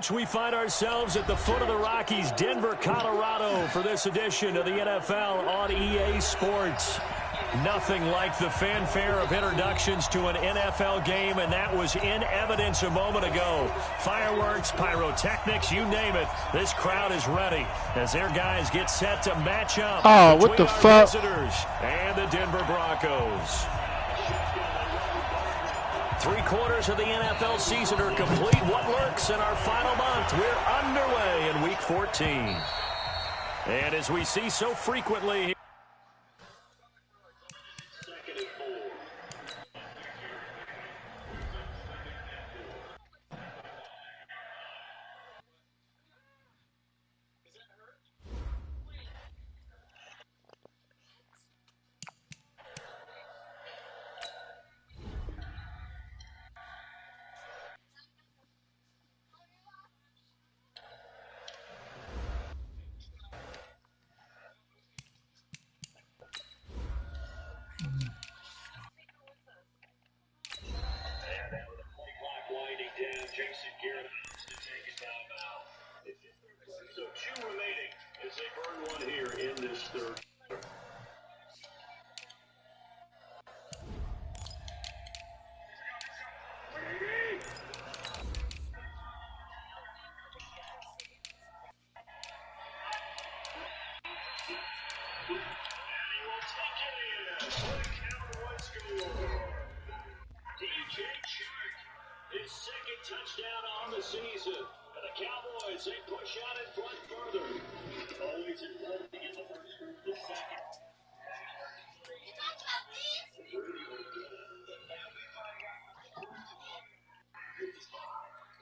Coach, we find ourselves at the foot of the Rockies, Denver, Colorado, for this edition of the NFL on EA Sports. Nothing like the fanfare of introductions to an NFL game, and that was in evidence a moment ago. Fireworks, pyrotechnics, you name it. This crowd is ready as their guys get set to match up. Oh, what the fuck? Visitors and the Denver Broncos. 3/4 of the NFL season are complete. What lurks in our final month? We're underway in Week 14. And as we see so frequently, so 2 remaining as they burn one here in this third. His second touchdown on the season. And the Cowboys, they push out in front further. Always important to get the first group, the second.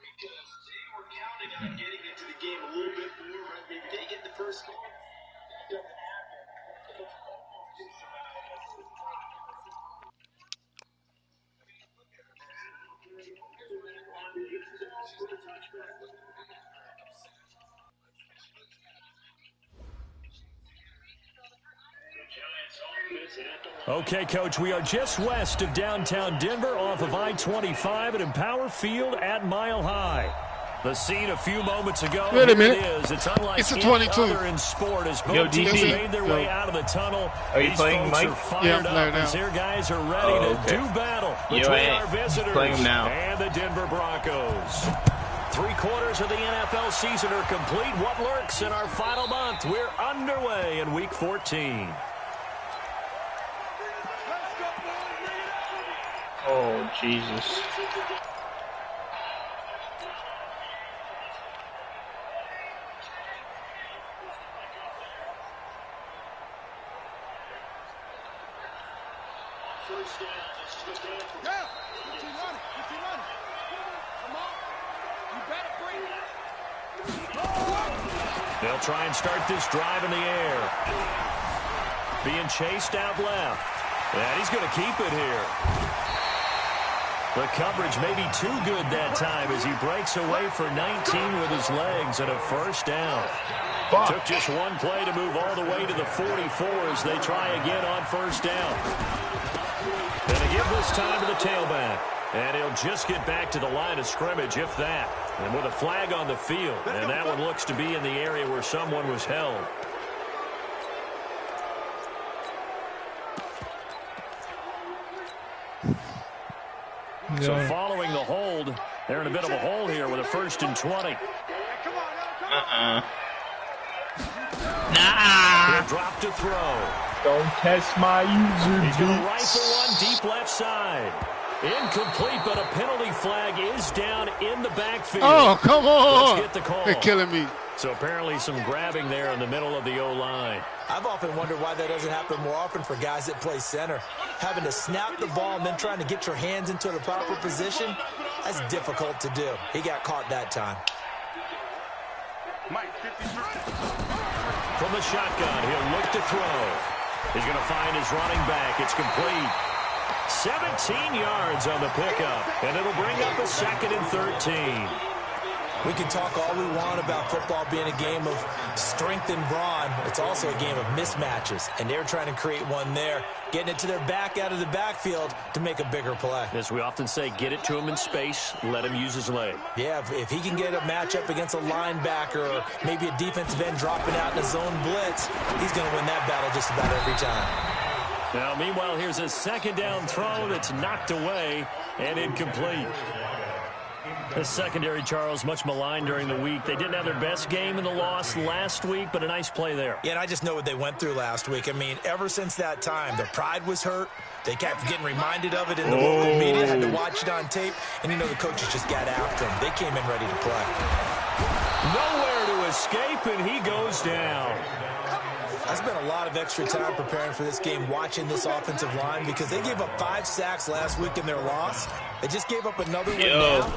Because they were counting on getting into the game a little bit more, right? Maybe they get the first score. That doesn't happen. It's almost insurmountable. okay, Coach, we are just west of downtown Denver off of I-25 at Empower Field at Mile High. The scene a few moments ago. Wait a minute. It's unlike It's a any 22. other in sport as both teams made their way out of the tunnel. Are you These playing, folks Mike? are fired Yeah, up playing as now. their guys are ready to do battle between our visitors Playing him now. and the Denver Broncos. 3/4 of the NFL season are complete. What lurks in our final month? We're underway in Week 14. Oh, Jesus. First down, this is the game. Yeah, if you run it. Come on. You better bring it. They'll try and start this drive in the air. Being chased out left. And he's going to keep it here. The coverage may be too good that time as he breaks away for 19 with his legs and a first down. Took just one play to move all the way to the 44 as they try again on first down. And they give this time to the tailback. And he'll just get back to the line of scrimmage, if that. And with a flag on the field. And that one looks to be in the area where someone was held. So following the hold, they're in a bit of a hole here with a 1st and 20. He'll drop to throw. Don't test my user. He's going to rifle one deep left side. Incomplete, but a penalty flag is down in the backfield. Oh, come on. Let's get the call. They're killing me. So apparently some grabbing there in the middle of the O-line. I've often wondered why that doesn't happen more often for guys that play center. Having to snap the ball and then trying to get your hands into the proper position, that's difficult to do. He got caught that time. From the shotgun, he'll look to throw. He's going to find his running back. It's complete. 17 yards on the pickup, and it'll bring up a 2nd and 13. We can talk all we want about football being a game of strength and brawn. It's also a game of mismatches, and they're trying to create one there, getting it to their back out of the backfield to make a bigger play. As we often say, get it to him in space, let him use his leg. Yeah, if he can get a matchup against a linebacker or maybe a defensive end dropping out in a zone blitz, he's going to win that battle just about every time. Now, meanwhile, here's a second down throw that's knocked away and incomplete. The secondary, Charles, much maligned during the week. They didn't have their best game in the loss last week, but a nice play there. Yeah, and I just know what they went through last week. I mean, ever since that time, their pride was hurt. They kept getting reminded of it in the local media, had to watch it on tape, and you know the coaches just got after them. They came in ready to play. Nowhere to escape, and he goes down. I spent a lot of extra time preparing for this game, watching this offensive line, because they gave up 5 sacks last week in their loss. They just gave up another one now.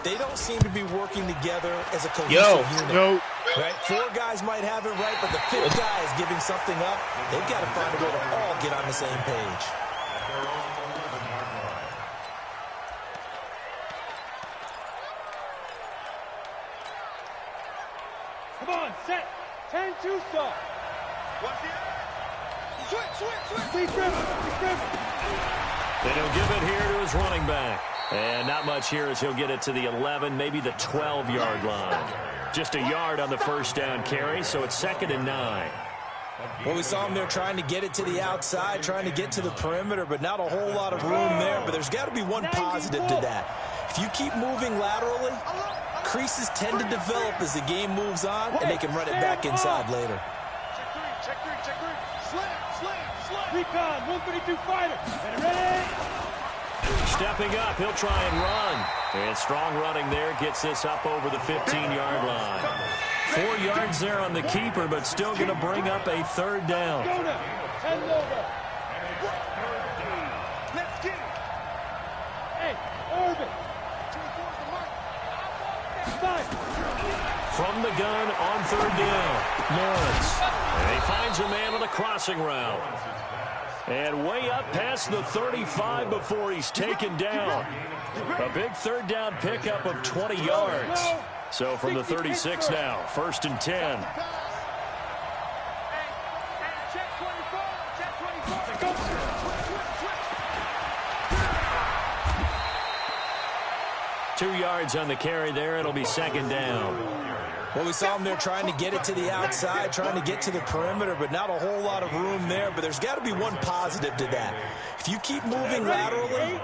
They don't seem to be working together as a cohesive unit. Right? 4 guys might have it right, but the 5th guy is giving something up. They've got to find a way to all get on the same page. Come on, set. 10-2 start. Switch. And he'll give it here to his running back. And not much here as he'll get it to the 11, maybe the 12-yard line. Just a yard on the first down carry, so it's 2nd and 9. Well, we saw him there trying to get it to the outside, trying to get to the perimeter, but not a whole lot of room there. But there's got to be one positive to that. If you keep moving laterally, creases tend to develop as the game moves on, and they can run it back inside later. Check three. Slam. Recon, 132 fighter. Ready? Stepping up, he'll try and run. And strong running there gets this up over the 15-yard line. 4 yards there on the keeper, but still going to bring up a 3rd down. Go now. 10 over. Let's get it. Hey, Orbit. From the gun on 3rd down, Lawrence. And he finds a man on the crossing route. And way up past the 35 before he's taken down. A big 3rd down pickup of 20 yards. So from the 36 now, 1st and 10. Check 24. 2 yards on the carry there. It'll be 2nd down. Well, we saw him there trying to get it to the outside, trying to get to the perimeter, but not a whole lot of room there. But there's got to be one positive to that. If you keep moving laterally,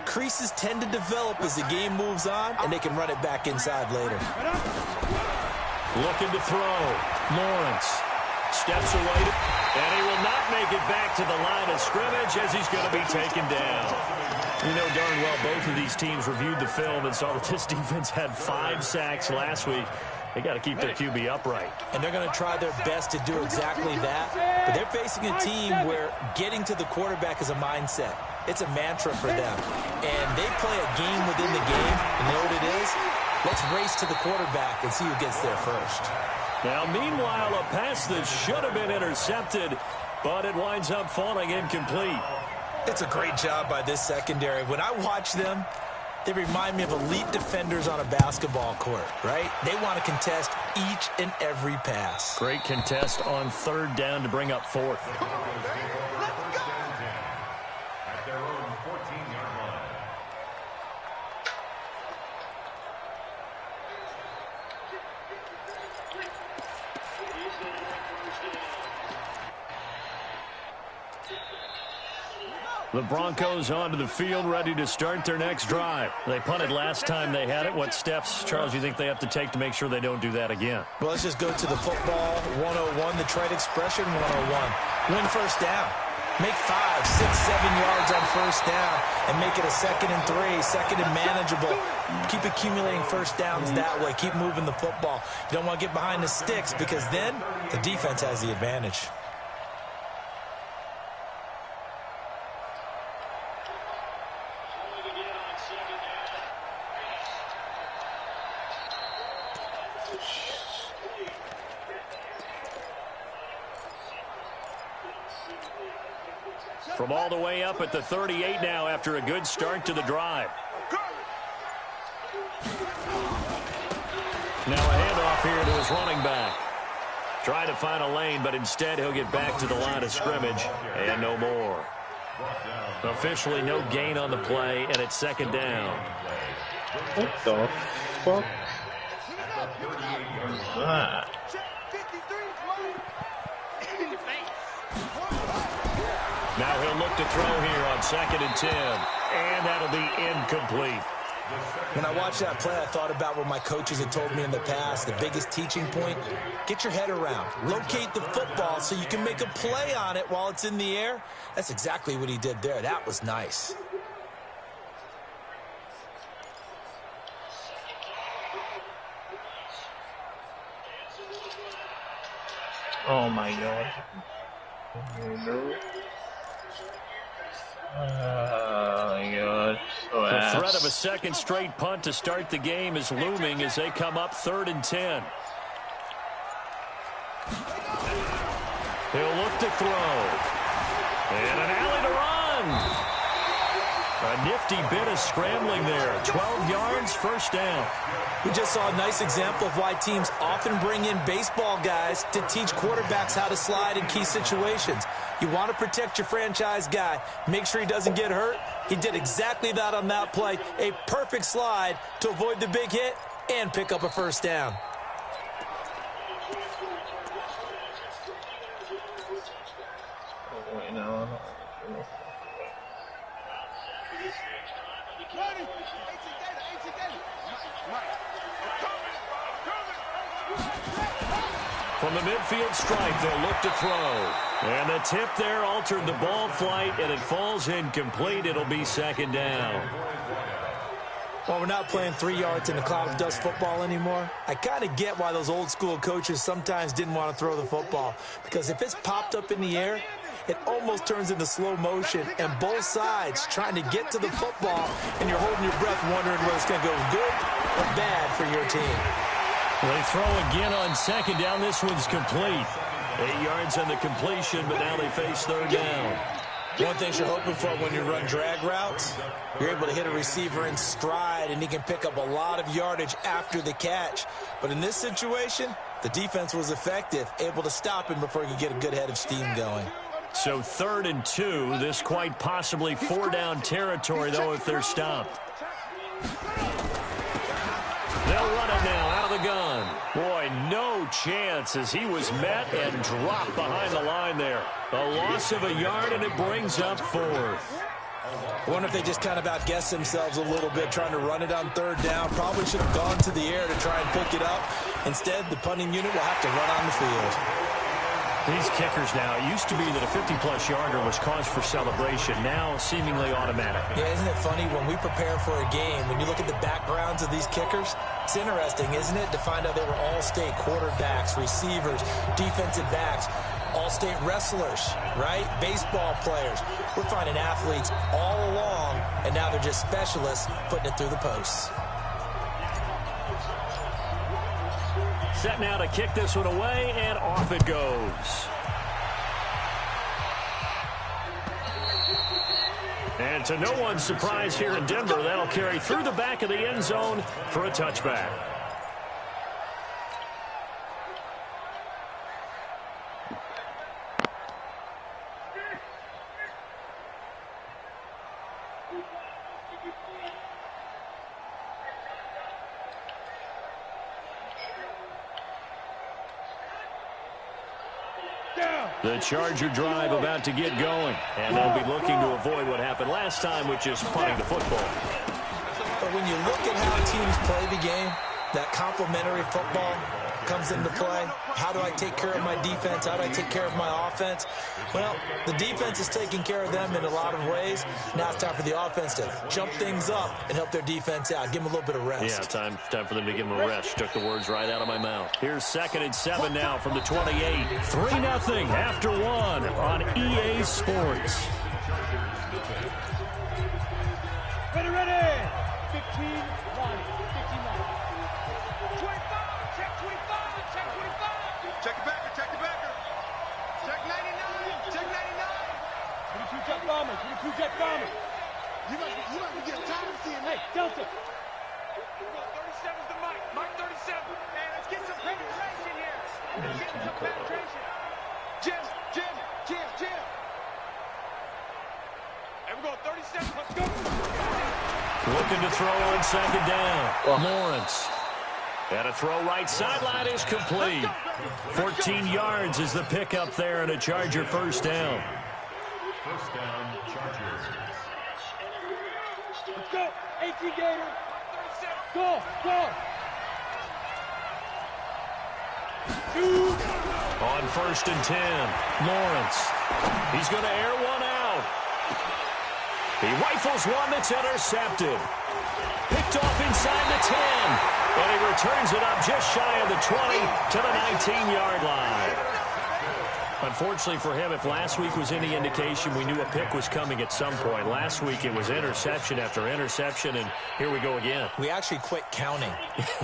creases tend to develop as the game moves on, and they can run it back inside later. Looking to throw. Lawrence steps away, and he will not make it back to the line of scrimmage as he's going to be taken down. You know darn well both of these teams reviewed the film and saw that this defense had 5 sacks last week. They got to keep their QB upright. And they're going to try their best to do exactly that. But they're facing a team where getting to the quarterback is a mindset. It's a mantra for them. And they play a game within the game. And you know what it is? Let's race to the quarterback and see who gets there first. Now, meanwhile, a pass that should have been intercepted, but it winds up falling incomplete. It's a great job by this secondary. When I watch them, they remind me of elite defenders on a basketball court, right? They want to contest each and every pass. Great contest on 3rd down to bring up 4th. The Broncos onto the field, ready to start their next drive. They punted last time they had it. What steps, Charles, you think they have to take to make sure they don't do that again? Well, let's just go to the football 101, the trade expression 101. Win first down. Make 5, 6, 7 yards on first down and make it a 2nd and 3, 2nd and manageable. Keep accumulating first downs that way. Keep moving the football. You don't want to get behind the sticks because then the defense has the advantage. From all the way up at the 38 now after a good start to the drive. Now a handoff here to his running back. Trying to find a lane, but instead he'll get back to the line of scrimmage and no more. Officially no gain on the play, and it's second down. What the fuck? Ah. Now he'll look to throw here on 2nd and 10, and that'll be incomplete. When I watched that play, I thought about what my coaches had told me in the past. The biggest teaching point, get your head around. Locate the football so you can make a play on it while it's in the air. That's exactly what he did there. That was nice. Oh my god. Oh my god. So The threat of a second straight punt to start the game is looming as they come up 3rd and 10. He'll look to throw. And an alley to run. A nifty bit of scrambling there. 12 yards, first down. We just saw a nice example of why teams often bring in baseball guys to teach quarterbacks how to slide in key situations. You want to protect your franchise guy. Make sure he doesn't get hurt. He did exactly that on that play. A perfect slide to avoid the big hit and pick up a first down. Oh, wait, no. From the midfield stripe, they'll look to throw. And the tip there altered the ball flight, and it falls incomplete. It'll be second down. Well, we're not playing 3 yards in a cloud of dust football anymore. I kind of get why those old school coaches sometimes didn't want to throw the football. Because if it's popped up in the air, it almost turns into slow motion, and both sides trying to get to the football, and you're holding your breath wondering whether it's going to go good or bad for your team. They throw again on second down. This one's complete. 8 yards on the completion, but now they face third down. One thing you're hoping for when you run drag routes, you're able to hit a receiver in stride, and he can pick up a lot of yardage after the catch. But in this situation, the defense was effective, able to stop him before he could get a good head of steam going. So 3rd and 2, this quite possibly 4-down territory, though, if they're stopped. They'll run it now out of the gun. Boy, no chance as he was met and dropped behind the line there. A loss of a yard, and it brings up 4th. I wonder if they just kind of outguessed themselves a little bit trying to run it on 3rd down. Probably should have gone to the air to try and pick it up. Instead, the punting unit will have to run on the field. These kickers now, it used to be that a 50-plus yarder was cause for celebration. Now, seemingly automatic. Yeah, isn't it funny? When we prepare for a game, when you look at the backgrounds of these kickers, it's interesting, isn't it, to find out they were all-state quarterbacks, receivers, defensive backs, all-state wrestlers, right? Baseball players. We're finding athletes all along, and now they're just specialists putting it through the posts. Set now to kick this one away, and off it goes. And to no one's surprise here in Denver, that'll carry through the back of the end zone for a touchback. The Charger drive about to get going, and they'll be looking to avoid what happened last time, which is punting the football. But when you look at how teams play the game, that complementary football comes into play. How do I take care of my defense? How do I take care of my offense? Well, the defense is taking care of them in a lot of ways. Now it's time for the offense to jump things up and help their defense out. Give them a little bit of rest. Yeah, time for them to give them a rest. Took the words right out of my mouth. Here's 2nd and 7 now from the 28. 3-0 after 1 on EA Sports. Ready. 15, 1. 15, 1. 25, check 25, check 25. Check the backer, check the backer. Check 99, check 99. 22 jet bomber, 22 jet bomber. You might be getting tired of seeing Hey, Delta. 37's the mic. Mic 37. Hey, let's get some penetration here. Let's get some penetration. Jim. And we're going 37. Let's go. Looking to throw on second down. Lawrence. And a throw right sideline is complete. 14 yards is the pickup there and a Charger first down. First down, Chargers. Let's go. 18 Gator. Go. On first and 10, Lawrence. He's going to air one out. He rifles one that's intercepted. Picked off inside the 10. And he returns it up just shy of the 20 to the 19-yard line. Unfortunately for him, if last week was any indication, we knew a pick was coming at some point. Last week it was interception after interception, and here we go again. We actually quit counting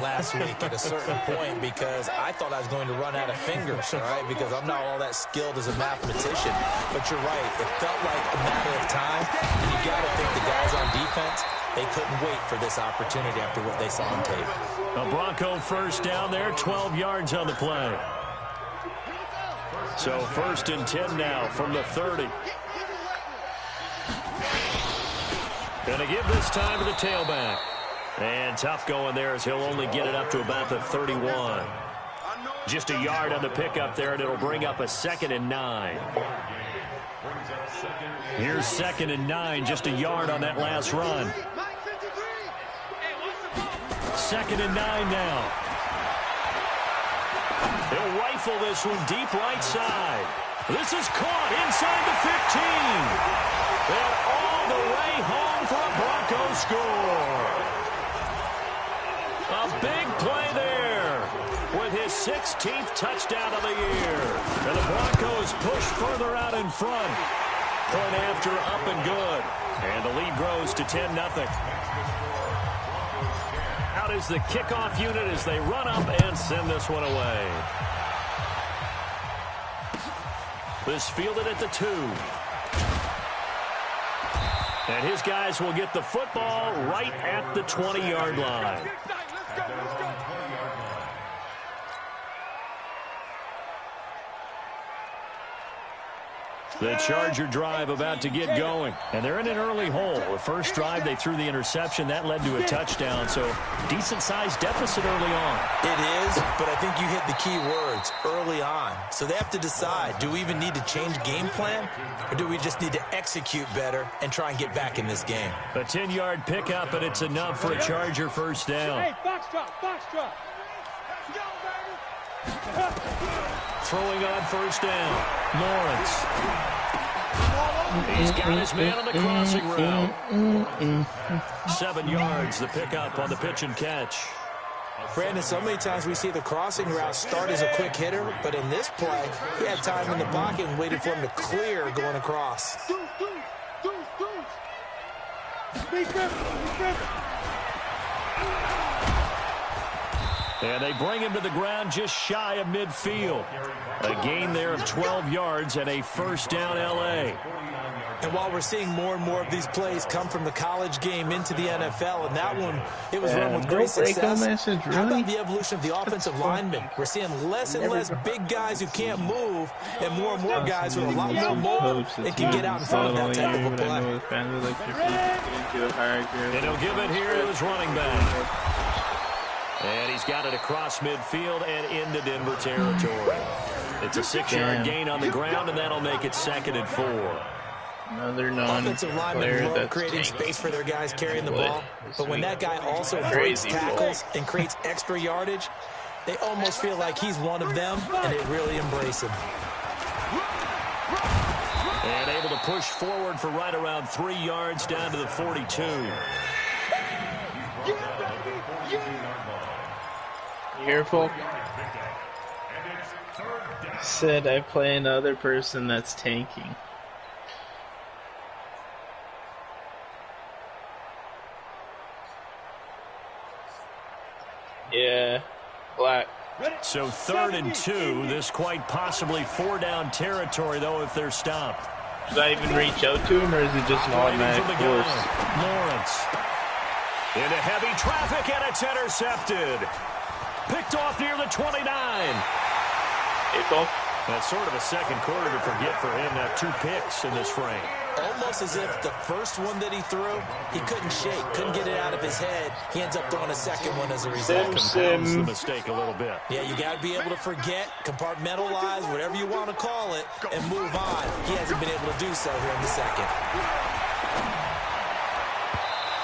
last week at a certain point because I thought I was going to run out of fingers, all right, because I'm not all that skilled as a mathematician. But you're right. It felt like a matter of time, and you got to think the guys on defense, they couldn't wait for this opportunity after what they saw on tape. A Bronco first down there, 12 yards on the play. So first and 10 now from the 30. Going to give this time to the tailback. And tough going there as he'll only get it up to about the 31. Just a yard on the pickup there, and it'll bring up a 2nd and 9. Here's 2nd and 9, just a yard on that last run. 2nd and 9 now. He'll rifle this one deep right side. This is caught inside the 15. And all the way home for a Bronco score. A big play there with his 16th touchdown of the year. And the Broncos push further out in front. Point after up and good. And the lead grows to 10-0. Out is the kickoff unit as they run up and send this one away. This fielded at the 2. And his guys will get the football right at the 20-yard line. Let's go. The Charger drive about to get going. And they're in an early hole. The first drive, they threw the interception. That led to a touchdown. So decent-sized deficit early on. It is, but I think you hit the key words, early on. So they have to decide, do we even need to change game plan? Or do we just need to execute better and try and get back in this game? A 10-yard pickup, and it's enough for a Charger first down. Hey, box drop. Let's go, baby. Throwing on first down, Lawrence. He's got his man on the crossing route. 7 yards, the pickup on the pitch and catch. Brandon, so many times we see the crossing route start as a quick hitter, but in this play, he had time in the pocket and waited for him to clear going across. And they bring him to the ground just shy of midfield. A gain there of 12 yards and a first down L.A. And while we're seeing more and more of these plays come from the college game into the NFL, and that one, it was run with great success. How about the evolution of the offensive linemen? We're seeing less and less big guys who can't move, and more guys who are a lot more mobile and can get out in front of that type of a play. And he'll give it here to his running back. And he's got it across midfield and into Denver territory. It's a 6-yard gain on the ground, and that'll make it 2nd and 4. Another Offensive linemen love creating space for their guys carrying the ball, but when that guy also breaks tackles and creates extra yardage, they almost feel like he's one of them, and they really embrace him. And able to push forward for right around 3 yards down to the 42. Careful. Said I play another person that's tanking. Yeah, black. So 3rd and 2. This quite possibly 4-down territory, though, if they're stopped. Should I even reach out to him, or is it just an automatic force? Lawrence. Into heavy traffic, and it's intercepted. Picked off near the 29. That's sort of a second quarter to forget for him. Now 2 picks in this frame. Almost as if the first one that he threw, he couldn't shake, couldn't get it out of his head. He ends up throwing a second one as a result. Compounds the mistake a little bit. Yeah, you got to be able to forget, compartmentalize, whatever you want to call it, and move on. He hasn't been able to do so here in the second.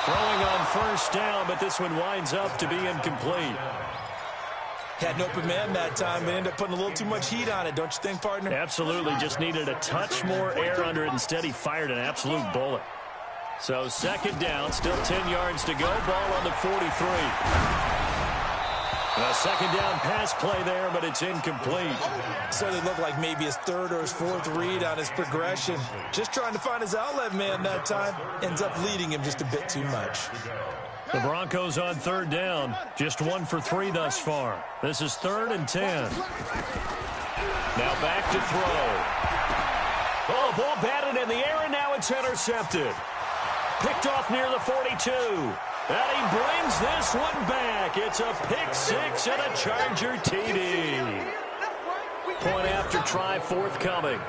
Throwing on first down, but this one winds up to be incomplete. Had an open man that time, but ended up putting a little too much heat on it, don't you think, partner? Absolutely. Just needed a touch more air under it. Instead, he fired an absolute bullet. So second down, still 10 yards to go. Ball on the 43. A second down pass play there, but it's incomplete. So they look like maybe his third or his fourth read on his progression. Just trying to find his outlet man that time. Ends up leading him just a bit too much. The Broncos on third down. Just 1 for 3 thus far. This is 3rd and 10. Now back to throw. Oh, ball batted in the air, and now it's intercepted. Picked off near the 42. And he brings this one back. It's a pick 6 and a Charger TD. Point after try forthcoming.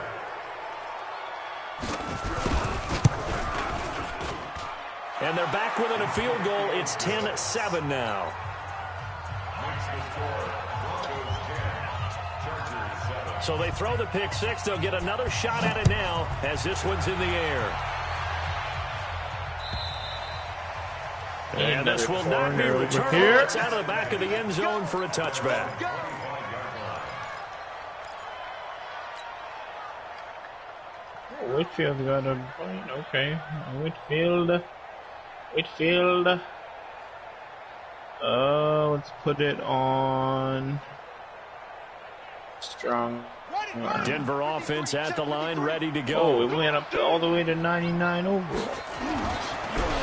And they're back within a field goal. It's 10-7 now. So they throw the pick 6. They'll get another shot at it now as this one's in the air. And this will not be returned. It's out of the back of the end zone for a touchback. Whitfield's got a point. Okay. Whitfield. Let's put it on strong. Denver offense at the line, ready to go. Oh, it went up to all the way to 99 overall.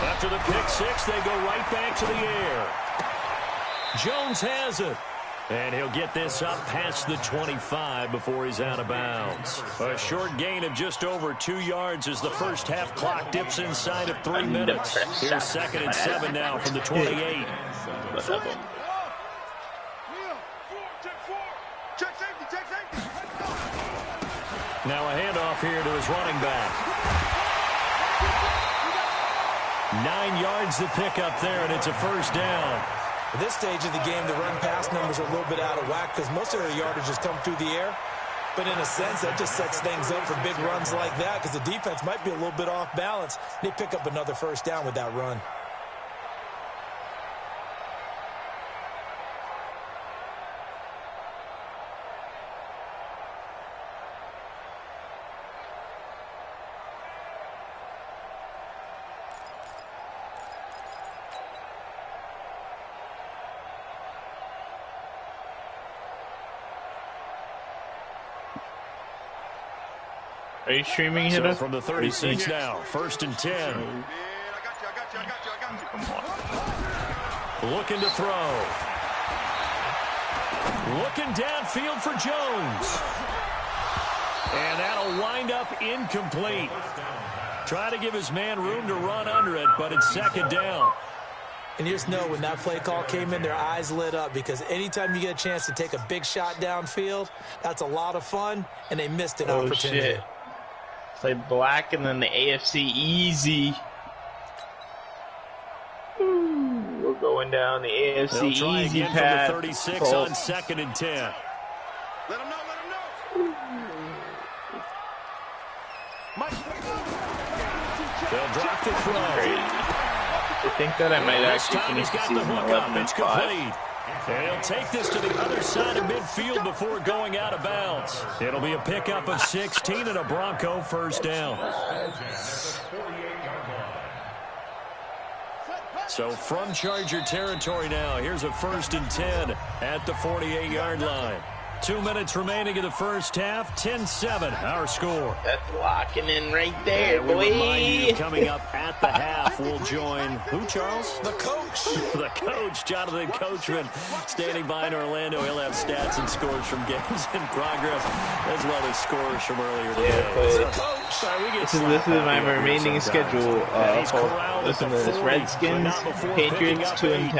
After the pick 6, they go right back to the air. Jones has it. And he'll get this up past the 25 before he's out of bounds. A short gain of just over 2 yards as the first half clock dips inside of 3 minutes. Here's 2nd and 7 now from the 28. Now a handoff here to his running back. 9 yards to pick up there, and it's a first down. At this stage of the game, the run-pass numbers are a little bit out of whack because most of their yardage has come through the air. But in a sense, that just sets things up for big runs like that because the defense might be a little bit off balance. They pick up another first down with that run. Are you streaming here? So from the 36 now, 1st and 10. Looking to throw. Looking downfield for Jones. And that'll wind up incomplete. Try to give his man room to run under it, but it's 2nd down. And you just know when that play call came in, their eyes lit up because anytime you get a chance to take a big shot downfield, that's a lot of fun, and they missed an opportunity. Shit. Play black and then the AFC easy. We're going down the AFC easy path. From the 36 on 2nd and 10. Let him know. They'll drop the throw. I think that I might actually finish the season 11-5. And he'll take this to the other side of midfield before going out of bounds. It'll be a pickup of 16 and a Bronco first down. So from Charger territory now, here's a 1st and 10 at the 48-yard line. 2 minutes remaining in the first half. 10-7, our score. That's locking in right there, boy. We remind you, coming up at the half, we'll join who, Charles? The coach. The coach, Jonathan Coachman, standing by in Orlando. He'll have stats and scores from games in progress, as well as scores from earlier today. Yeah, this is my remaining schedule. Listen to this: Redskins, Patriots 2-10,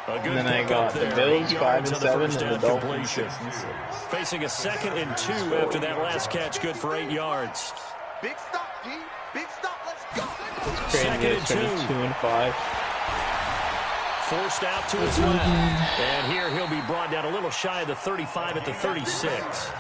and then I got the Bills 5-7, and the Dolphins 6-6. Facing a 2nd and 2 after that last catch, good for 8 yards. Big stop, P. Big stop. Let's go. It's crazy. It's 2-5. Forced out to his left. And here he'll be brought down a little shy of the 35 at the 36.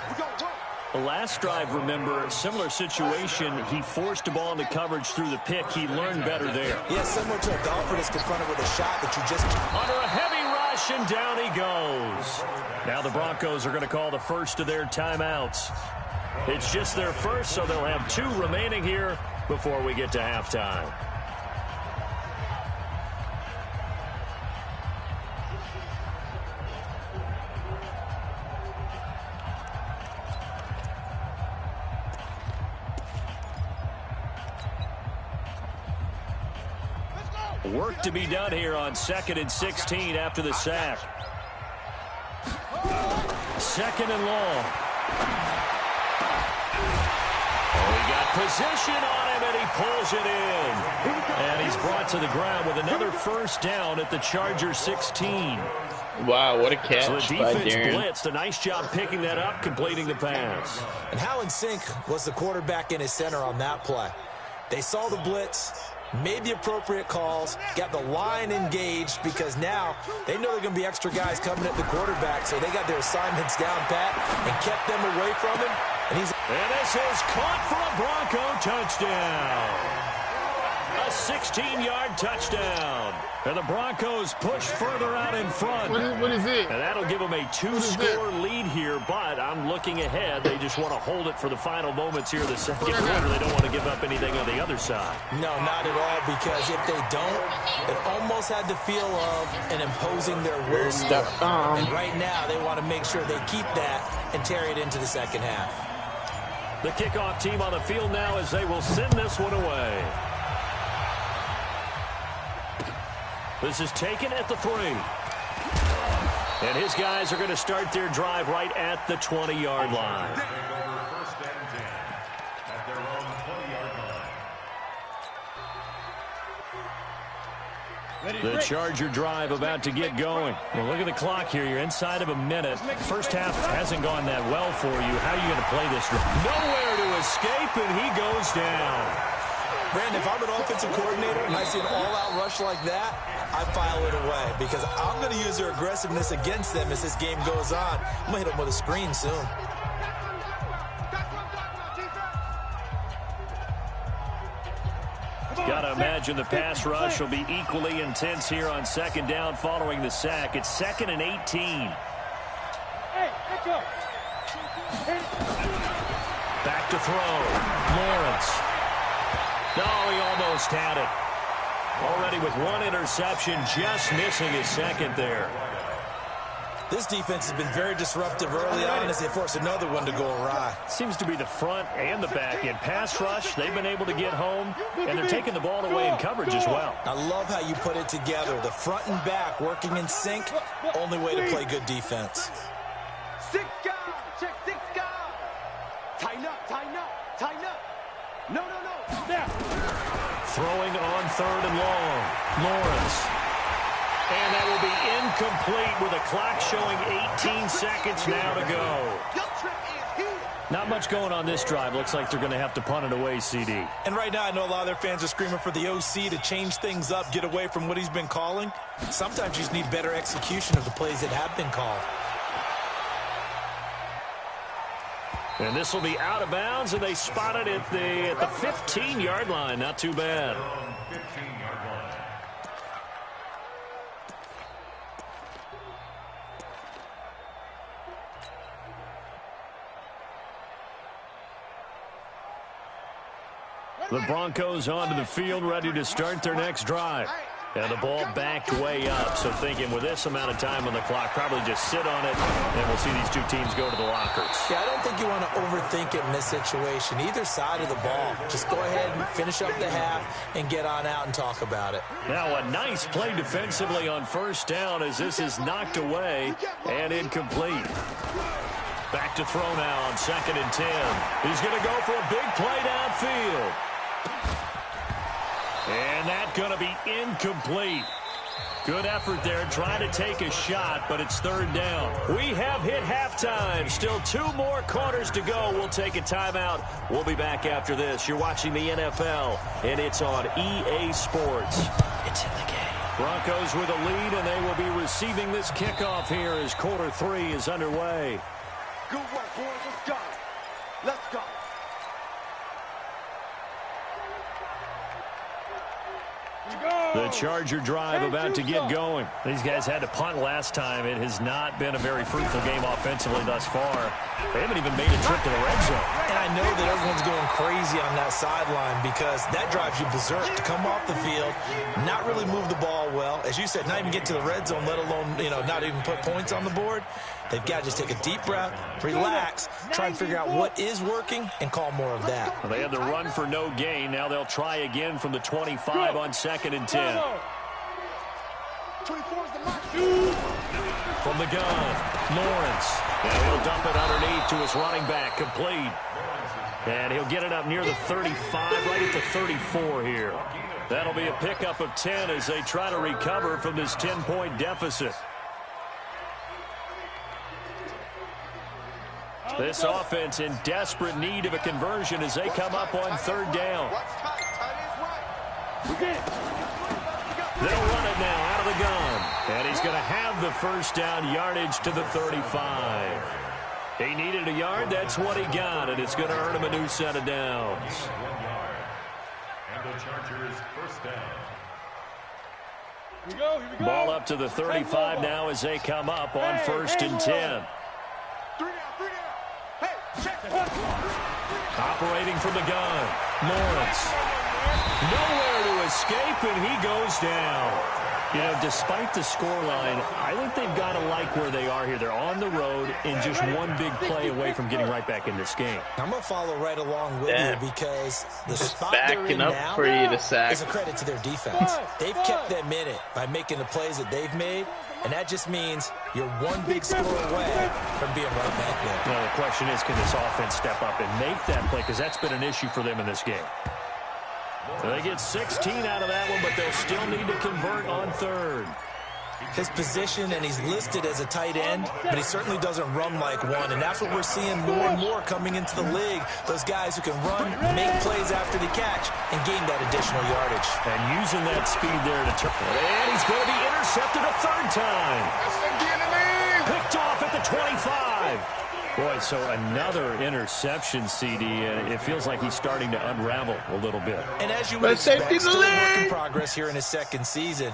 The last drive, remember, similar situation. He forced the ball into coverage through the pick. He learned better there. Yeah, similar to a golfer that's confronted with a shot that you just... Under a heavy rush, and down he goes. Now the Broncos are going to call the first of their timeouts. It's just their first, so they'll have 2 remaining here before we get to halftime. Work to be done here on 2nd and 16 after the sack. 2nd and long. Oh, he got position on him, and he pulls it in. And he's brought to the ground with another first down at the Chargers 16. Wow, what a catch so the by defense Darren. blitzed. A nice job picking that up, completing the pass. And how in sync was the quarterback and his center on that play? They saw the blitz, made the appropriate calls, got the line engaged, because now they know there are going to be extra guys coming at the quarterback, so they got their assignments down pat and kept them away from him. And this is caught for a Bronco touchdown. A 16-yard touchdown. And the Broncos push further out in front. What is it? And that'll give them a 2-score lead here, but I'm looking ahead. They just want to hold it for the final moments here of the second quarter. They don't want to give up anything on the other side. No, not at all, because if they don't, it almost had the feel of an imposing their will. And right now, they want to make sure they keep that and carry it into the second half. The kickoff team on the field now as they will send this one away. This is taken at the 3. And his guys are going to start their drive right at the 20-yard line. First and 10 at their own 20-yard line. The Charger drive about to get going. Well, look at the clock here. You're inside of a minute. First half hasn't gone that well for you. How are you going to play this? Nowhere to escape, and he goes down. Brandon, if I'm an offensive coordinator and I see an all-out rush like that, I file it away, because I'm going to use their aggressiveness against them as this game goes on. I'm going to hit them with a screen soon. Got to imagine the pass rush will be equally intense here on 2nd down following the sack. It's 2nd and 18. Back to throw. Lawrence. No, he almost had it. Already with 1 interception, just missing his 2nd there. This defense has been very disruptive early on as they force another one to go awry. Seems to be the front and the back end. Pass rush, they've been able to get home, and they're taking the ball away in coverage as well. I love how you put it together. The front and back working in sync, only way to play good defense. 6 guys. Check 6 guys. Tighten up, tighten up, tighten up. No. There. Throwing on 3rd and long. Lawrence. And that will be incomplete with a clock showing 18 seconds now to go. Your trip is here. Not much going on this drive. Looks like they're going to have to punt it away, CD. And right now, I know a lot of their fans are screaming for the OC to change things up, get away from what he's been calling. Sometimes you just need better execution of the plays that have been called. And this will be out of bounds, and they spot it at the 15-yard line. Not too bad. 15-yard line. The Broncos onto the field, ready to start their next drive. And the ball backed way up, so thinking with this amount of time on the clock, probably just sit on it, and we'll see these two teams go to the lockers. Yeah, I don't think you want to overthink it in this situation. Either side of the ball. Just go ahead and finish up the half and get on out and talk about it. Now a nice play defensively on first down as this is knocked away and incomplete. Back to throw now on 2nd and 10. He's going to go for a big play downfield. And that's going to be incomplete. Good effort there, trying to take a shot, but it's 3rd down. We have hit halftime. Still 2 more quarters to go. We'll take a timeout. We'll be back after this. You're watching the NFL, and it's on EA Sports. It's in the game. Broncos with a lead, and they will be receiving this kickoff here as quarter 3 is underway. Good work, boys. Let's go. Let's go. The Charger drive about to get going. These guys had to punt last time. It has not been a very fruitful game offensively thus far. They haven't even made a trip to the red zone. And I know that everyone's going crazy on that sideline because that drives you berserk to come off the field, not really move the ball well. As you said, not even get to the red zone, let alone, not even put points on the board. They've got to just take a deep breath, relax, try and figure out what is working, and call more of that. Well, they had the run for no gain. Now they'll try again from the 25 on 2nd and 10. From the gun, Lawrence. Now he'll dump it underneath to his running back, complete. And he'll get it up near the 35, right at the 34 here. That'll be a pickup of 10 as they try to recover from this 10-point deficit. This offense in desperate need of a conversion as they come up on 3rd down. They'll run it now out of the gun. And he's going to have the first down yardage to the 35. He needed a yard. That's what he got. And it's going to earn him a new set of downs. 1 yard. And the Chargers first down. Here we go. Ball up to the 35 now as they come up on 1st and 10. 3 down. Hey, check it. Operating from the gun, Lawrence. Nowhere to escape, and he goes down. Despite the scoreline, I think they've got to like where they are here. They're on the road and just one big play away from getting right back in this game. I'm going to follow right along with you because the spot they're in now for you to sack. is a credit to their defense. They've kept them in it by making the plays that they've made, and that just means you're one big score away from being right back there. Now, the question is, can this offense step up and make that play? Because that's been an issue for them in this game. So they get 16 out of that one, but they'll still need to convert on 3rd. His position, and he's listed as a tight end, but he certainly doesn't run like one, and that's what we're seeing more and more coming into the league. Those guys who can run, make plays after the catch, and gain that additional yardage. And using that speed there to turn. And he's going to be intercepted a 3rd time. Picked off at the 25. Boy, so another interception, CD, and it feels like he's starting to unravel a little bit. And as you would expect, still a work in progress here in his 2nd season.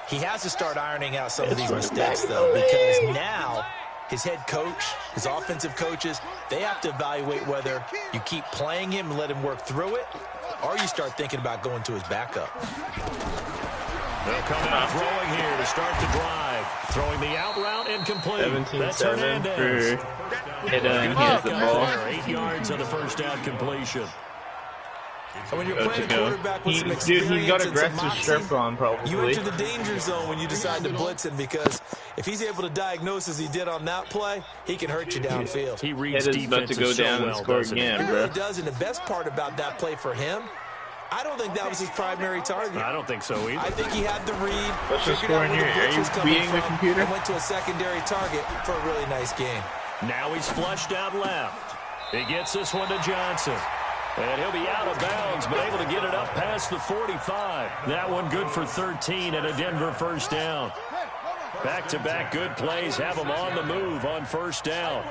He has to start ironing out some of these mistakes, though, because now his head coach, his offensive coaches, they have to evaluate whether you keep playing him and let him work through it, or you start thinking about going to his backup. They'll come out throwing here to start the drive. Throwing the out route incomplete. 17-7 for Hidden. He has the ball. 8 yards on the first down completion. And when you're playing a quarterback with some experience, dude, he's got aggressive moxie, strip on probably. you enter the danger zone when you decide to blitz him, because if he's able to diagnose as he did on that play, he can hurt you downfield. He reads defense about to go down and score again, He really does, and the best part about that play for him, I don't think that was his primary target. I don't think so either. I think he had the read. What's the score in here? Are you beating the computer? And went to a secondary target for a really nice game. Now he's flushed out left. He gets this one to Johnson. And he'll be out of bounds, but able to get it up past the 45. That one good for 13 and a Denver first down. Back-to-back good plays have him on the move on first down.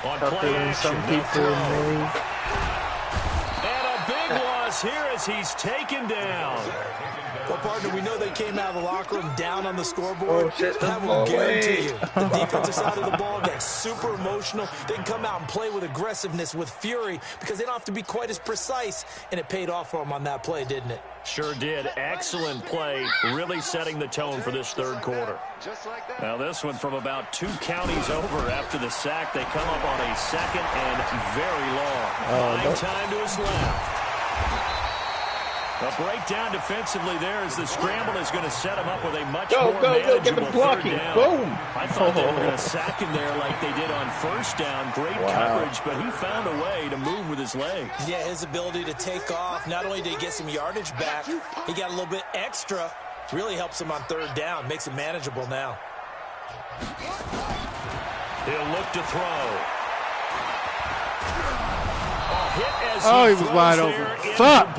On play action, some people loss here as he's taken down. Well, partner, we know they came out of the locker room down on the scoreboard. I will guarantee you, the defensive side of the ball gets super emotional. They can come out and play with aggressiveness, with fury, because they don't have to be quite as precise, and it paid off for them on that play, didn't it? Sure did. Excellent play, really setting the tone for this third quarter. Now this one from about 2 counties over after the sack. They come up on a second and very long. Buying time to his left. A breakdown defensively there as the scramble is going to set him up with a much more manageable third down. Boom. I thought they were going to sack him there like they did on first down. Great coverage, but he found a way to move with his legs. Yeah, his ability to take off. Not only did he get some yardage back, he got a little bit extra. Really helps him on third down. Makes it manageable now. He'll look to throw. Hit as he was wide open. Fuck.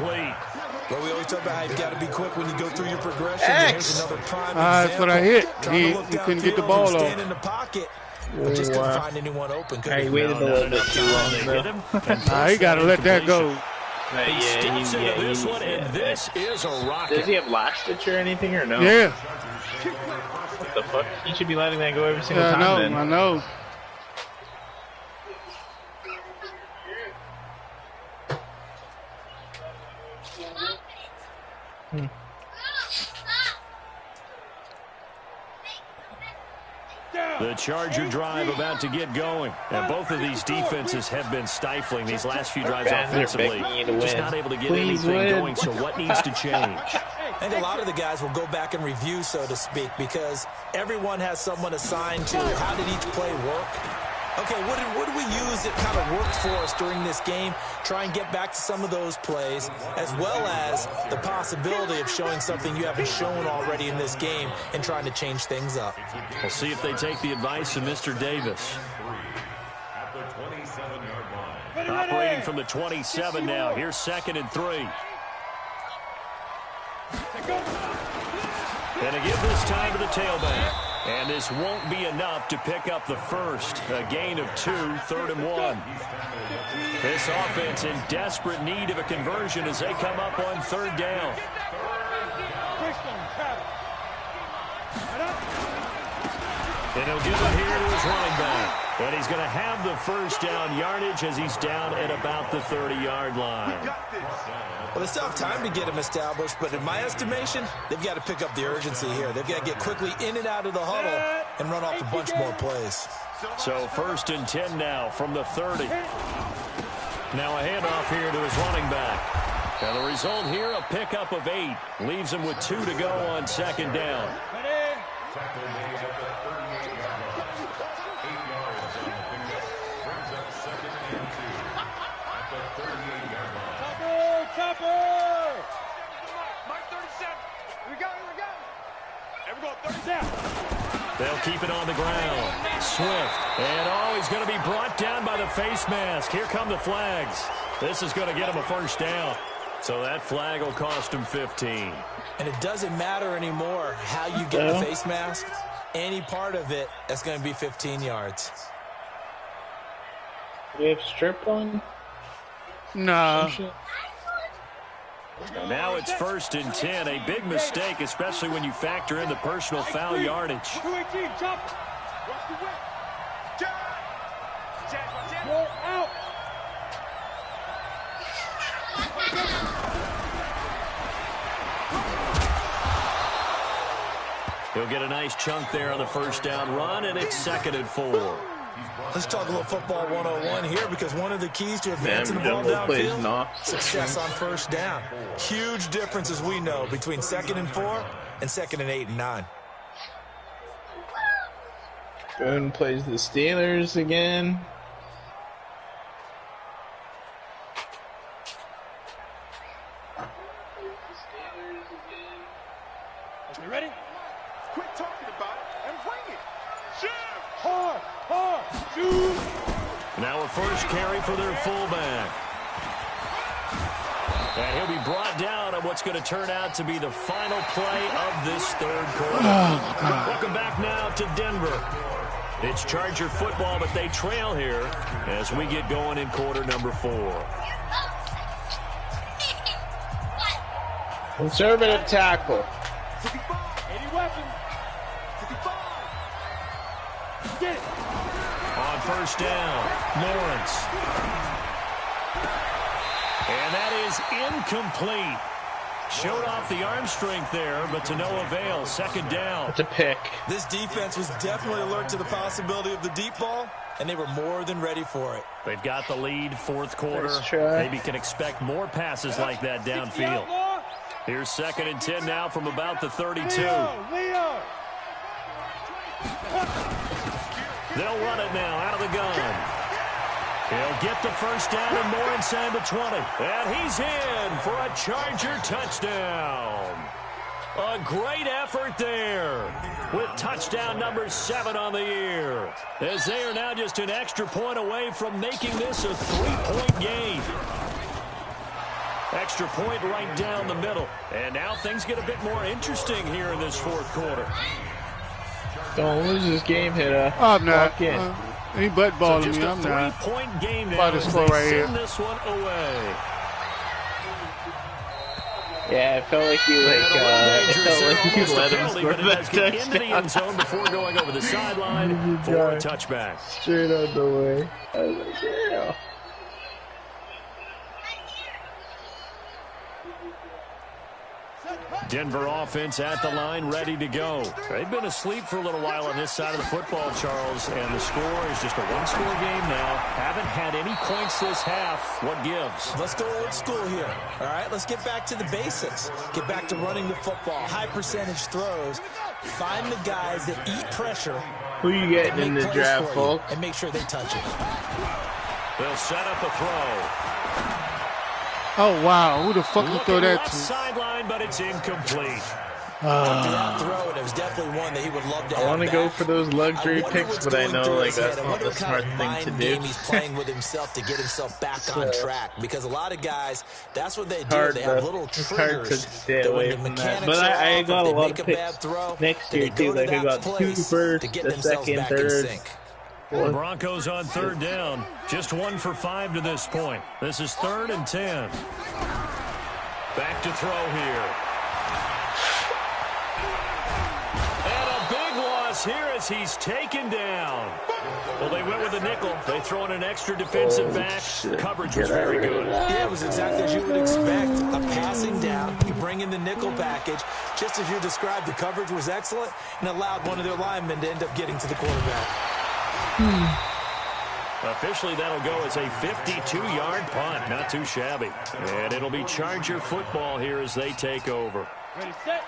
Well, we always talk about how you've got to be quick when you go through your progression. Here's another prime example. That's what I hit. He couldn't get the ball off. Stand in the pocket, but just couldn't find anyone open. He waited a little bit too long. Nah, he got to let that go. This is a rocket. Does he have last stitch or anything or no? Yeah. What the fuck? He should be letting that go every single time. I know. The Charger drive about to get going. And both of these defenses have been stifling these last few drives offensively. Just not able to get anything going, so what needs to change? I think a lot of the guys will go back and review, so to speak, because everyone has someone assigned to how did each play work. Okay, what did we use that kind of worked for us during this game? Try and get back to some of those plays, as well as the possibility of showing something you haven't shown already in this game and trying to change things up. We'll see if they take the advice of Mr. Davis. Operating from the 27 now. Here's 2nd and 3. And to give this time to the tailback. And this won't be enough to pick up the first. A gain of 2, 3rd and 1. This offense in desperate need of a conversion as they come up on 3rd down. And he'll give it here to his running back. And he's going to have the first down yardage as he's down at about the 30-yard line. Well, they still have time to get him established, but in my estimation, they've got to pick up the urgency here. They've got to get quickly in and out of the huddle and run off a bunch more plays. So 1st and 10 now from the 30. Now a handoff here to his running back. And the result here, a pickup of 8. Leaves him with 2 to go on 2nd down. They'll keep it on the ground. Swift. And he's going to be brought down by the face mask. Here come the flags. This is going to get him a first down. So that flag will cost him 15. And it doesn't matter anymore how you get the face mask. Any part of it, that's going to be 15 yards. Do we have strip on? No. Now it's 1st and 10. A big mistake, especially when you factor in the personal foul yardage. He'll get a nice chunk there on the first down run, and it's 2nd and 4. Let's talk a little football 101 here, because one of the keys to advancing the ball downfield, success on first down. Huge difference, as we know, between 2nd and 4 and 2nd and 8 and 9. Boone plays the Steelers again. You ready? Quit talking about it and bring it. Now a first carry for their fullback. And he'll be brought down on what's going to turn out to be the final play of this third quarter. Welcome back now to Denver. It's Charger football, but they trail here as we get going in quarter number 4. Conservative tackle. 55. Any weapons? 55. Get it. On first down, Lawrence. And that is incomplete. Showed off the arm strength there, but to no avail. Second down. It's a pick. This defense was definitely alert to the possibility of the deep ball, and they were more than ready for it. They've got the lead, fourth quarter. Nice try. Maybe can expect more passes like that downfield. Here's 2nd and 10 now from about the 32. Leo. They'll run it now out of the gun. He'll get the first down and more inside the 20. And he's in for a Charger touchdown. A great effort there with touchdown number 7 on the year, as they are now just an extra point away from making this a 3-point game. Extra point right down the middle. And now things get a bit more interesting here in this fourth quarter. Don't lose this game, Hitta. I'm not. Walk in. He butt balling So me. I'm just a not. 3-point game now About to as score they right here. send this one away. Yeah, it felt like you let him score that into the end touchdown. zone before going over the sideline for a touchback. Straight out the way. I was like, yeah. Denver offense at the line, ready to go. They've been asleep for a little while on this side of the football, Charles, and the score is just a one-score game now. Haven't had any points this half. What gives? Let's go old school here. All right, let's get back to the basics. Get back to running the football, high percentage throws. Find the guys that eat pressure. Who you getting in the draft, folks? And make sure they touch it. They'll set up a throw. Oh, wow. Who the fuck you throw that Left to? sideline, but it's incomplete. After that throw, it was definitely one that he would love to have. I want to go for those luxury wonder picks, what's but I going know through like his that's head. I not wonder the what smart kind of thing to mind do. game he's playing with himself to get himself back on track. Because a lot of guys, that's what they do. Hard, they have though. little It's hard to triggers. stay that away when the from that. mechanics But are I off, got if a they lot make of a bad picks throw, next then year they go too. to Like I that got place 2 first, to get the themselves second, back in third. sync. The Broncos on third down. Just 1 for 5 to this point. This is 3rd and 10. Back to throw here. And a big loss here as he's taken down. Well, they went with a nickel. They throw in an extra defensive back. Coverage was very good. Yeah, it was exactly as you would expect. A passing down. You bring in the nickel package. Just as you described, the coverage was excellent and allowed one of their linemen to end up getting to the quarterback. Officially, that'll go as a 52-yard punt. Not too shabby. And it'll be Charger football here as they take over. Ready, set.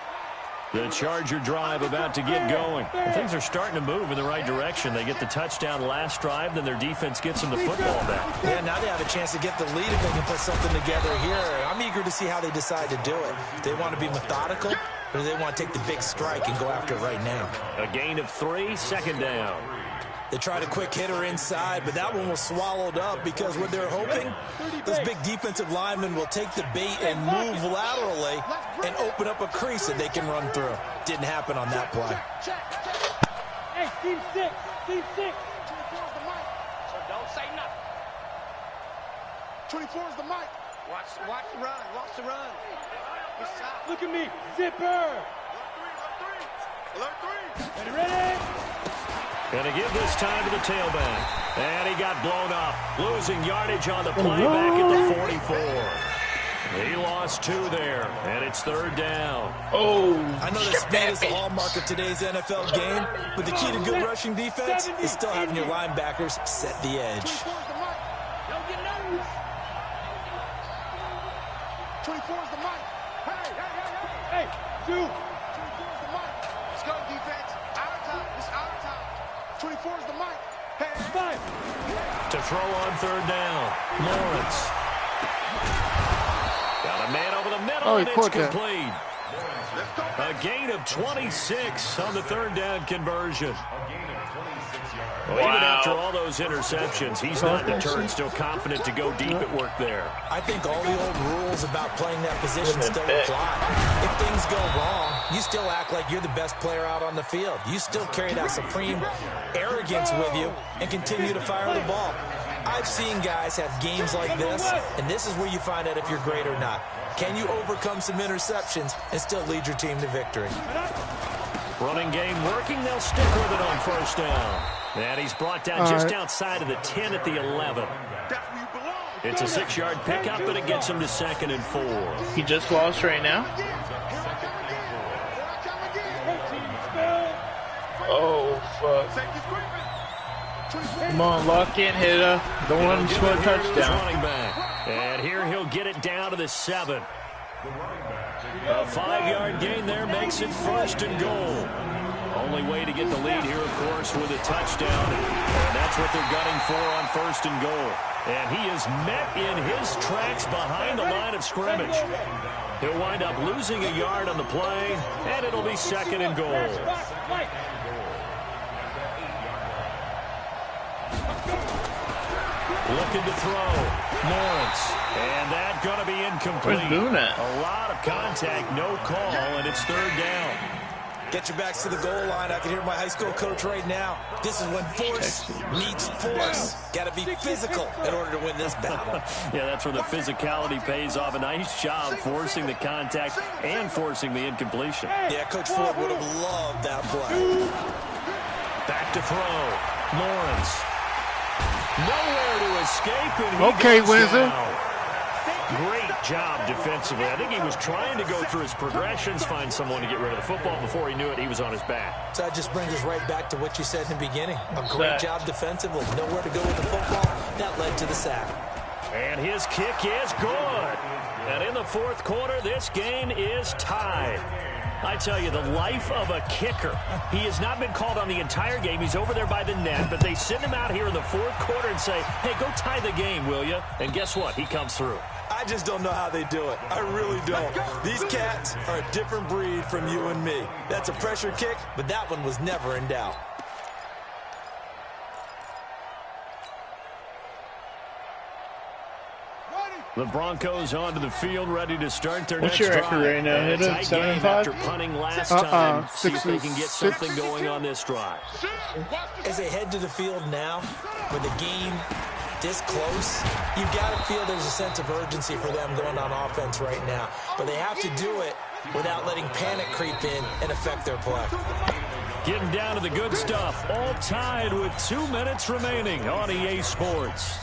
The Charger drive about to get going. And things are starting to move in the right direction. They get the touchdown last drive, then their defense gets them the football back. Yeah, now they have a chance to get the lead if they can put something together here. I'm eager to see how they decide to do it. Do they want to be methodical, or do they want to take the big strike and go after it right now? A gain of 3, second down. They tried a quick hitter inside, but that one was swallowed up because what they're hoping, those big defensive linemen will take the bait and move laterally and open up a crease that they can run through. Didn't happen on that play. Hey, team 6. Team 6. 24 is the mic. So don't say nothing. 24 is the mic. Watch the run. Watch the run. Look at me. Zipper. Alert 3. Ready? Going to give this time to the tailback. And he got blown up. Losing yardage on the play back at the 44. He lost 2 there, and it's 3rd down. Oh, I know that speed is the hallmark of today's NFL game, but the key to good rushing defense is still having your linebackers set the edge. 24 is the mic. Hey, 2. 24 is the mic. Let's go, defense. Our time. It's our time. 24 is the mic. Hey, 5. To throw on 3rd down, Lawrence. Got a man over the middle, and it's complete. A gain of 26 on the 3rd down conversion. Well, even after all those interceptions, he's not deterred, still confident to go deep at work there. I think all the old rules about playing that position still apply. If things go wrong, you still act like you're the best player out on the field. You still carry that supreme arrogance with you and continue to fire the ball. I've seen guys have games like this, and this is where you find out if you're great or not. Can you overcome some interceptions and still lead your team to victory? Running game working. They'll stick with it on first down. And he's brought down just outside of the 10 at the 11. It's a 6-yard pickup, but it gets him to 2nd and 4. He just lost right now. Oh, fuck. Come on, lock in, hitter. Don't let him score a touchdown. And here he'll get it down to the 7. A 5-yard gain there makes it 1st and goal. Only way to get the lead here, of course, with a touchdown. And that's what they're gunning for on 1st and goal. And he is met in his tracks behind the line of scrimmage. He'll wind up losing a yard on the play, and it'll be 2nd and goal. Looking to throw. Lawrence. And that's going to be incomplete. A lot of contact, no call, and it's 3rd down. Get your backs to the goal line. I can hear my high school coach right now. This is when force meets force. Got to be physical in order to win this battle. Yeah, that's where the physicality pays off. A nice job forcing the contact and forcing the incompletion. Yeah, Coach Ford would have loved that play. Back to throw. Lawrence. Nowhere to escape, and he goes Windsor. down. Great job defensively. I think he was trying to go through his progressions, find someone to get rid of the football. Before he knew it, he was on his back. So that just brings us right back to what you said in the beginning. A great job defensively. Nowhere to go with the football. That led to the sack. And his kick is good. And in the 4th quarter, this game is tied. I tell you, the life of a kicker. He has not been called on the entire game. He's over there by the net, but they send him out here in the 4th quarter and say, hey, go tie the game, will you? And guess what? He comes through. I just don't know how they do it. I really don't. These cats are a different breed from you and me. That's a pressure kick, but that one was never in doubt. The Broncos onto the field, ready to start their next your drive. record right now? And a tight game after 7-5? punting last time. See if they can get something going on this drive. As they head to the field now, with the game this close, you've got to feel there's a sense of urgency for them going on offense right now. But they have to do it without letting panic creep in and affect their play. Getting down to the good stuff. All tied with 2 minutes remaining on EA Sports.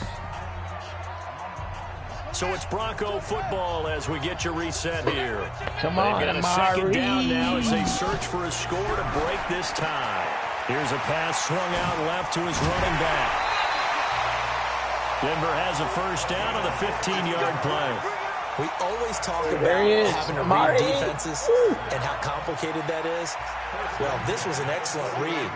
So it's Bronco football as we get your reset here. Come on, They've got a 2nd down now as they search for a score to break this tie. Here's a pass swung out left to his running back. Denver has a 1st down on the 15-yard play. We always talk about having to read defenses and how complicated that is. Well, this was an excellent read.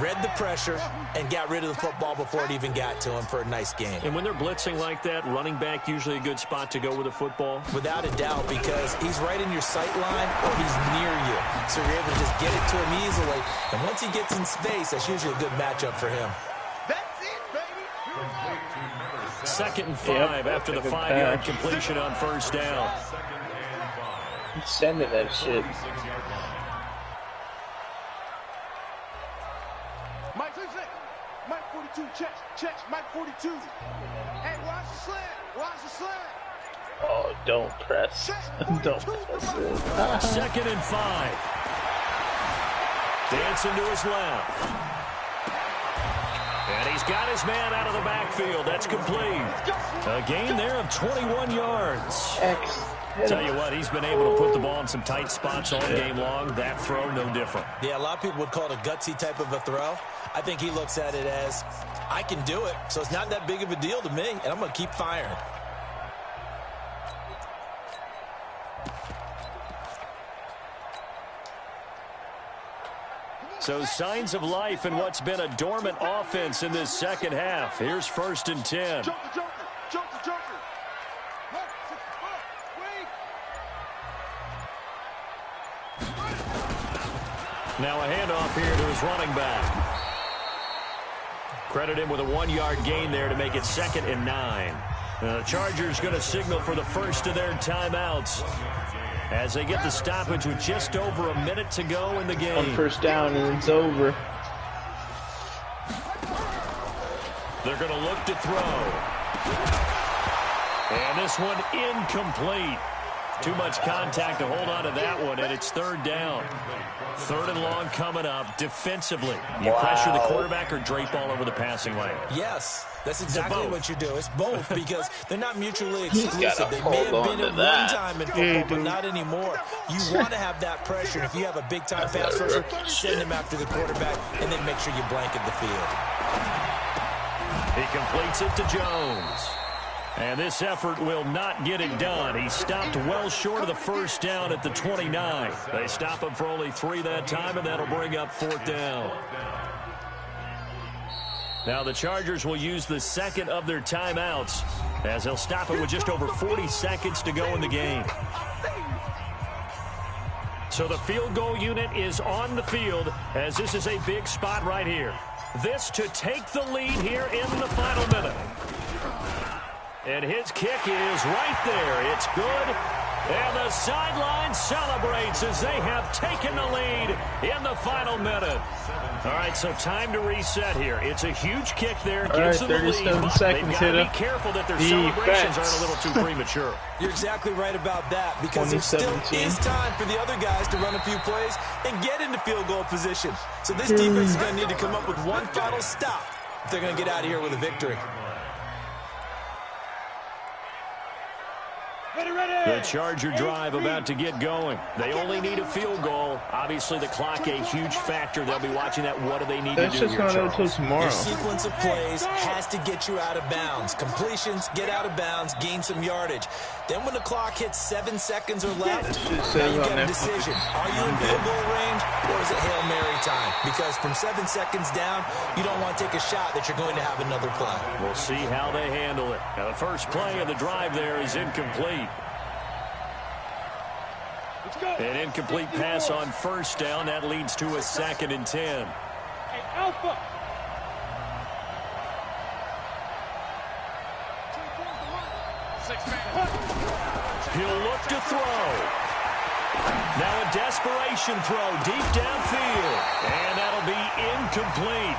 Read the pressure and got rid of the football before it even got to him for a nice game. And when they're blitzing like that, running back usually a good spot to go with a football? Without a doubt, because he's right in your sight line or he's near you. So you're able to just get it to him easily. And once he gets in space, that's usually a good matchup for him. That's it, baby. 2nd and 5 after the 5-yard completion on 1st down. He's sending that shit. Mike 42, check, Mike 42. Hey, watch the slant. Oh, don't press. Don't press it. 2nd and 5. Dancing to his left. And he's got his man out of the backfield. That's complete. A gain there of 21 yards. Tell you what, he's been able to put the ball in some tight spots all game long. That throw, no different. Yeah, a lot of people would call it a gutsy type of a throw. I think he looks at it as, I can do it, so it's not that big of a deal to me, and I'm going to keep firing. So signs of life in what's been a dormant offense in this 2nd half. Here's 1st and 10. Joker. Now a handoff here to his running back. Credit him with a 1-yard gain there to make it 2nd and 9. The Chargers going to signal for the first of their timeouts as they get the stoppage with just over a minute to go in the game. 1 first down and it's over. They're going to look to throw. And this one incomplete. Too much contact to hold on to that one, and it's third down. Third and long coming up. Defensively, you pressure the quarterback or drape all over the passing lane? Yes, that's exactly what you do. It's both because they're not mutually exclusive. They may have been at one time in football, but not anymore. You want to have that pressure. If you have a big-time pass rusher, send him after the quarterback, and then make sure you blanket the field. He completes it to Jones. And this effort will not get it done. He stopped well short of the first down at the 29. They stop him for only 3 that time, and that'll bring up fourth down. Now the Chargers will use the second of their timeouts as they'll stop it with just over 40 seconds to go in the game. So the field goal unit is on the field as this is a big spot right here. This to take the lead here in the final minute. And his kick is right there. It's good. And the sideline celebrates as they have taken the lead in the final minute. All right, so time to reset here. It's a huge kick there. Gives them the lead, but they've got to be careful that their celebrations aren't a little too premature. You're exactly right about that because there still is time for the other guys to run a few plays and get into field goal position. So this defense is going to need to come up with one final stop if they're going to get out of here with a victory. The Charger drive about to get going. They only need a field goal. Obviously, the clock a huge factor. They'll be watching that. What do they need to do here, Charles? Until tomorrow. Your sequence of plays has to get you out of bounds. Completions, get out of bounds, gain some yardage. Then when the clock hits 7 seconds or left, now you get a decision. Are you in field goal range or is it Hail Mary time? Because from 7 seconds down, you don't want to take a shot that you're going to have another play. We'll see how they handle it. Now, the first play of the drive there is incomplete. An incomplete pass on first down. That leads to a 2nd and 10. Hey, Alpha. He'll look to throw. Now a desperation throw deep downfield. And that'll be incomplete.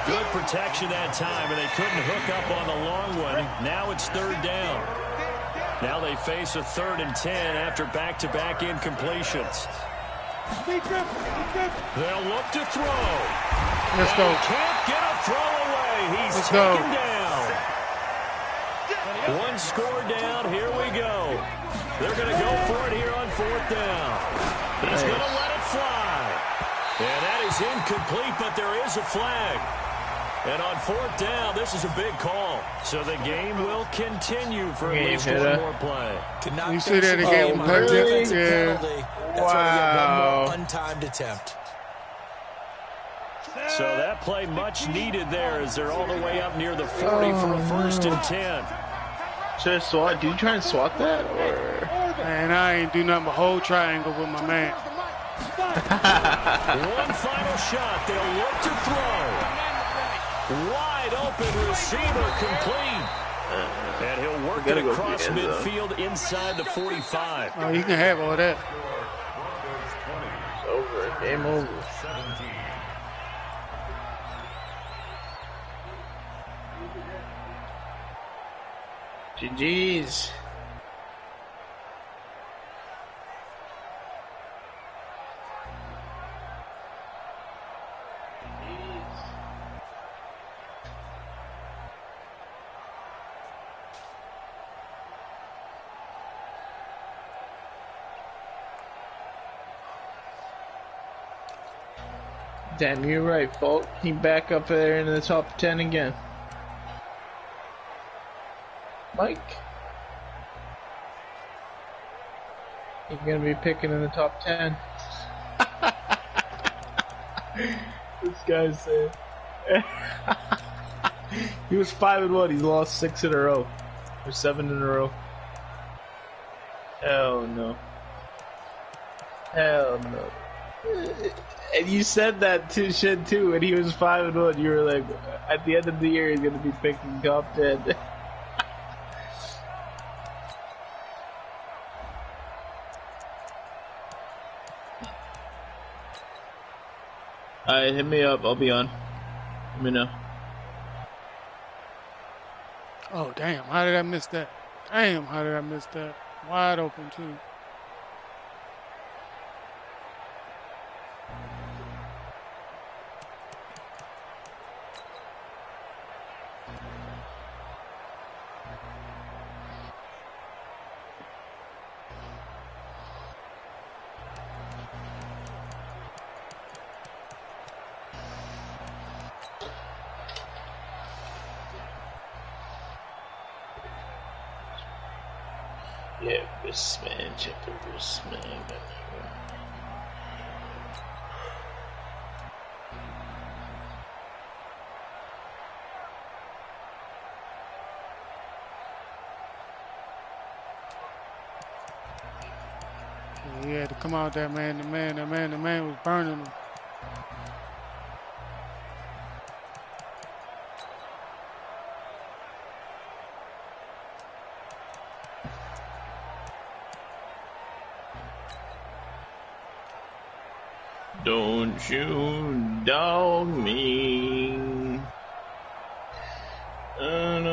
Good protection that time, and they couldn't hook up on the long one. Now it's third down. Now they face a 3rd and 10 after back-to-back incompletions. They'll look to throw. Let's go. Can't get a throw away. He's taken down. One score down. Here we go. They're going to go for it here on 4th down. He's going to let it fly. And that is incomplete, but there is a flag. And on 4th down, this is a big call. So the game will continue for at least one more play. You see that again? Really? Yeah. That's why we get one more untimed attempt. So that play much needed there as they're all the way up near the 40 for a 1st and 10. Should I swat? Did you try and swat that? Or? Man, I ain't do nothing but hold triangle with my man. One final shot. They'll look to throw. Wide open receiver complete. And he'll work it across midfield inside the 45. Oh, you can have all that. It's over. Game over. GG's. Damn, you're right, Folk. He back up there in the top 10 again. Mike. He's gonna be picking in the top 10. This guy's saying. He was 5-1. He's lost 6 in a row. Or 7 in a row. Hell no. Hell no. And you said that to Shed too, and he was 5-1. You were like, at the end of the year, he's gonna be picking top 10. Alright, hit me up. I'll be on. Let me know. Oh, damn. How did I miss that? Damn, how did I miss that? Wide open, too. Yeah, wristband, check the wristband. He had to come out there, man. The man was burning him. Don't you dog me. No.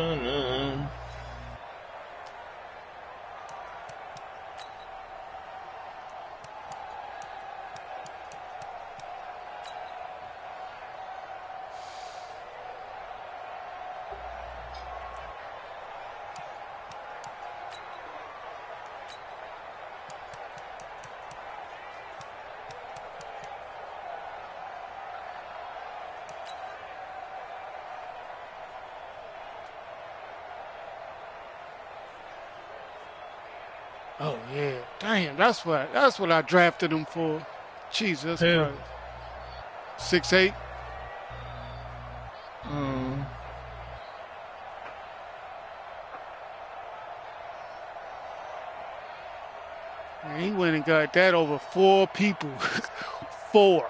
Oh yeah, damn. That's what I drafted him for. Jesus Christ. 6'8". And he went and got that over 4 people. 4.